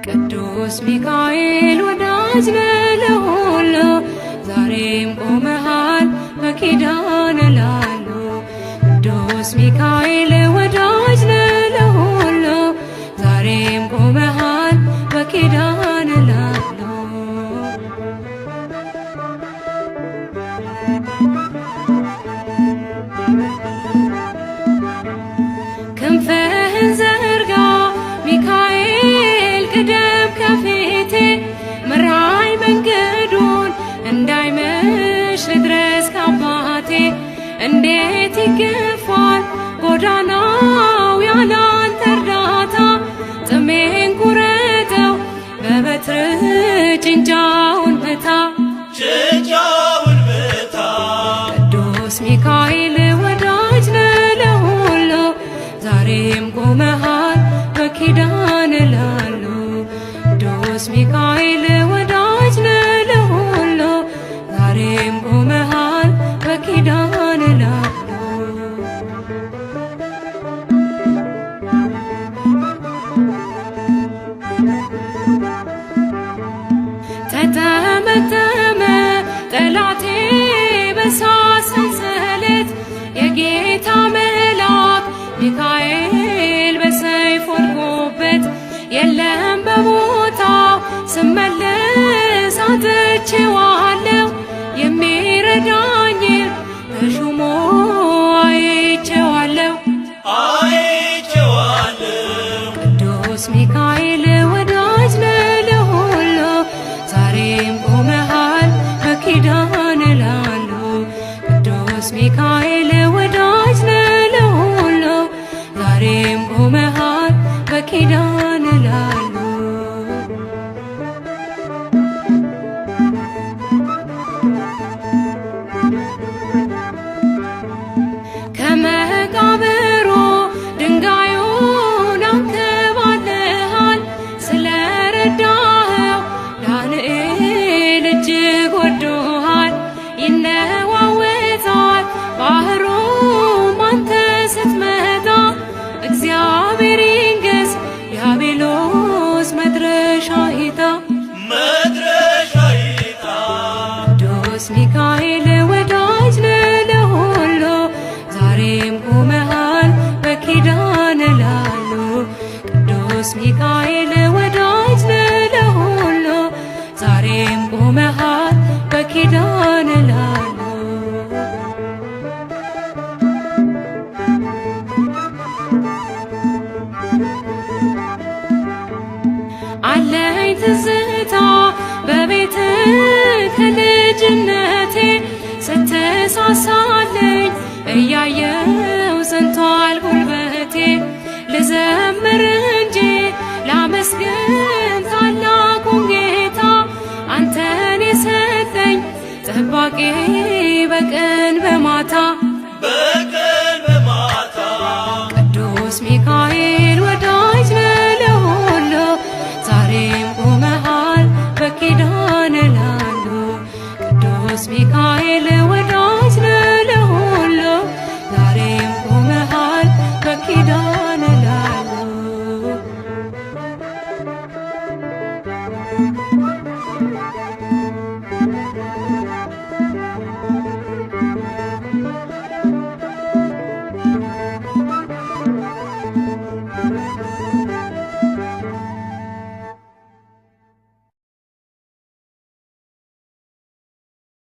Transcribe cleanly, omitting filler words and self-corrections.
ቅዱስ ሚካኤል ወዳጅ ነህ ለሁሉ ዛሬም ቆመሃል በኪዳን ላሉ። ቅዱስ ሚካኤል ወዳጅ ነህ ለሁሉ ዛሬም ቆመሃል በኪዳን ላሉ። ክንፍህን ዘርጋ ሚካኤል ቅደም ከፊቴ ምራኝ መንገዱን እንዳይመሽ ልድረስ ካባቴ። እንዴት ይገፋል ጎዳናው ያላንተ እርዳታ ጥሜን ቁረጠው በበትር ጭንጫውን ፍታ ጭንጫውን ፍታ። ቅዱስ ሚካኤል ወዳጅ ነህ ለሁሉ ዛሬም ቆመሃል በኪዳን ላሉ። ቅዱስ ሚካኤል ወዳጅ ነህ ለሁሉ ዛሬም ቆመሃል በኪዳን ላሉ። ተጠመጠመ ጠላቴ በእሳት ሰንሰለት የጌታ መልአክ ሚካኤል በሰይፍ ወድቆበት የለም በቦታው ስመለስ አጥቼዋለሁ የሚረዳኝን በሹሙ አይቼዋለሁ። ቅዱስ ሚካኤል ወዳጅ ነህ ለሁሉ ዛሬም ቆመሃል በኪዳን ላሉ። ቅዱስ ሚካኤል ወዳጅ ነህ ለሁሉ ዛሬም ቆመሃል በኪዳን ላሉ። ከመቃብሩ ድንጋዩን አንከባለሃል ስለረዳኸው ዳንኤል እጅግ ወዶሃል። ይነዋወጣል ባህሩም አንተ ስትመጣ እግዚአብሔር ይንገስ ዲያብሎስ መድረሻ ይጣ። ቅዱስ ሚካኤል ወዳጅ ነህ ለሁሉ ዛሬም ቆመሃል በኪዳን ላሉ። ቅዱስ ሚካኤል ወዳጅ ነህ ለሁሉ ዛሬም ቆመሃል በኪዳን ላሉ። አለኝ ትዝታ በቤት ከልጅነቴ ስትሳሳለኝ እያየው ሰንቷል ጉልበቴ። ልዘምር እንጂ ላመስግን ታላቁን ጌታ አንተን የሰጠኝ ጠባቂ